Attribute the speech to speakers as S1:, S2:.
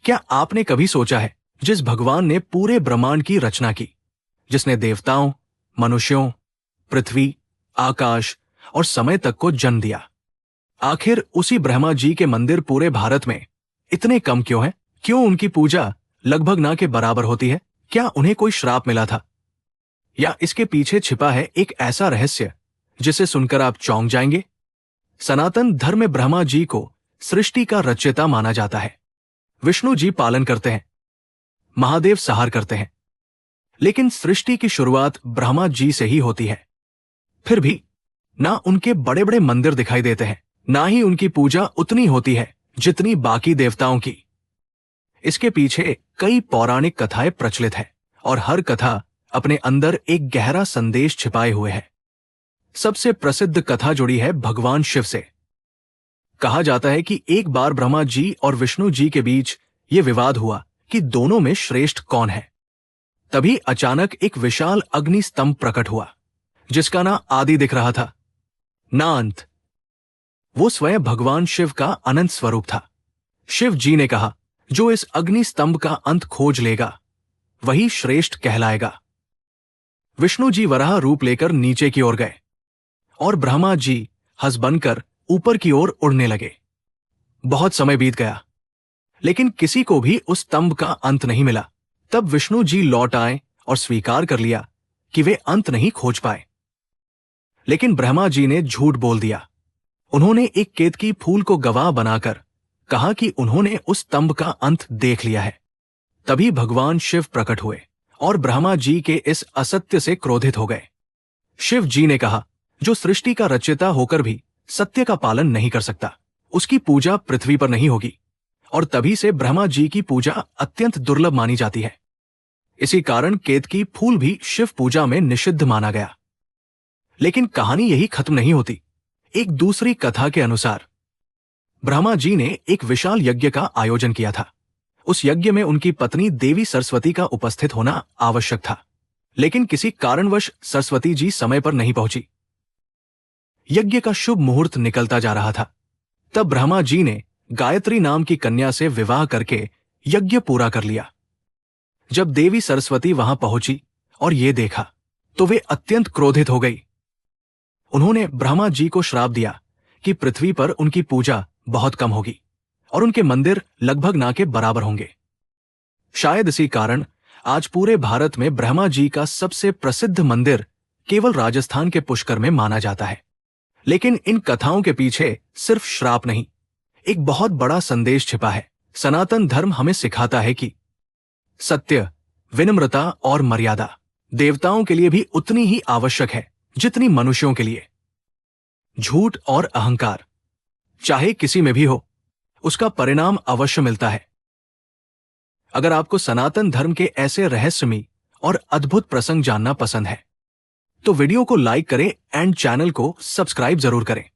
S1: क्या आपने कभी सोचा है, जिस भगवान ने पूरे ब्रह्मांड की रचना की, जिसने देवताओं, मनुष्यों, पृथ्वी, आकाश और समय तक को जन्म दिया, आखिर उसी ब्रह्मा जी के मंदिर पूरे भारत में इतने कम क्यों हैं? क्यों उनकी पूजा लगभग ना के बराबर होती है? क्या उन्हें कोई श्राप मिला था, या इसके पीछे छिपा है एक ऐसा रहस्य जिसे सुनकर आप चौंक जाएंगे? सनातन धर्म में ब्रह्मा जी को सृष्टि का रचयिता माना जाता है। विष्णु जी पालन करते हैं, महादेव सहार करते हैं, लेकिन सृष्टि की शुरुआत ब्रह्मा जी से ही होती है। फिर भी ना उनके बड़े बड़े मंदिर दिखाई देते हैं, ना ही उनकी पूजा उतनी होती है जितनी बाकी देवताओं की। इसके पीछे कई पौराणिक कथाएं प्रचलित हैं और हर कथा अपने अंदर एक गहरा संदेश छिपाए हुए है। सबसे प्रसिद्ध कथा जुड़ी है भगवान शिव से। कहा जाता है कि एक बार ब्रह्मा जी और विष्णु जी के बीच ये विवाद हुआ कि दोनों में श्रेष्ठ कौन है। तभी अचानक एक विशाल अग्नि स्तंभ प्रकट हुआ, जिसका ना आदि दिख रहा था, ना अंत। वो स्वयं भगवान शिव का अनंत स्वरूप था। शिव जी ने कहा, जो इस अग्नि स्तंभ का अंत खोज लेगा वही श्रेष्ठ कहलाएगा। विष्णु जी वराह रूप लेकर नीचे की ओर गए और ब्रह्मा जी हंस बनकर ऊपर की ओर उड़ने लगे। बहुत समय बीत गया, लेकिन किसी को भी उस स्तंभ का अंत नहीं मिला। तब विष्णु जी लौट आए और स्वीकार कर लिया कि वे अंत नहीं खोज पाए। लेकिन ब्रह्मा जी ने झूठ बोल दिया। उन्होंने एक केतकी फूल को गवाह बनाकर कहा कि उन्होंने उस स्तंभ का अंत देख लिया है। तभी भगवान शिव प्रकट हुए और ब्रह्मा जी के इस असत्य से क्रोधित हो गए। शिव जी ने कहा, जो सृष्टि का रचयिता होकर भी सत्य का पालन नहीं कर सकता, उसकी पूजा पृथ्वी पर नहीं होगी। और तभी से ब्रह्मा जी की पूजा अत्यंत दुर्लभ मानी जाती है। इसी कारण केतकी फूल भी शिव पूजा में निषिद्ध माना गया। लेकिन कहानी यही खत्म नहीं होती। एक दूसरी कथा के अनुसार ब्रह्मा जी ने एक विशाल यज्ञ का आयोजन किया था। उस यज्ञ में उनकी पत्नी देवी सरस्वती का उपस्थित होना आवश्यक था, लेकिन किसी कारणवश सरस्वती जी समय पर नहीं पहुंची। यज्ञ का शुभ मुहूर्त निकलता जा रहा था। तब ब्रह्मा जी ने गायत्री नाम की कन्या से विवाह करके यज्ञ पूरा कर लिया। जब देवी सरस्वती वहां पहुंची और ये देखा तो वे अत्यंत क्रोधित हो गई। उन्होंने ब्रह्मा जी को श्राप दिया कि पृथ्वी पर उनकी पूजा बहुत कम होगी और उनके मंदिर लगभग ना के बराबर होंगे। शायद इसी कारण आज पूरे भारत में ब्रह्मा जी का सबसे प्रसिद्ध मंदिर केवल राजस्थान के पुष्कर में माना जाता है। लेकिन इन कथाओं के पीछे सिर्फ श्राप नहीं, एक बहुत बड़ा संदेश छिपा है। सनातन धर्म हमें सिखाता है कि सत्य, विनम्रता और मर्यादा देवताओं के लिए भी उतनी ही आवश्यक है जितनी मनुष्यों के लिए। झूठ और अहंकार चाहे किसी में भी हो, उसका परिणाम अवश्य मिलता है। अगर आपको सनातन धर्म के ऐसे रहस्यमयी और अद्भुत प्रसंग जानना पसंद है, तो वीडियो को लाइक करें एंड चैनल को सब्सक्राइब जरूर करें।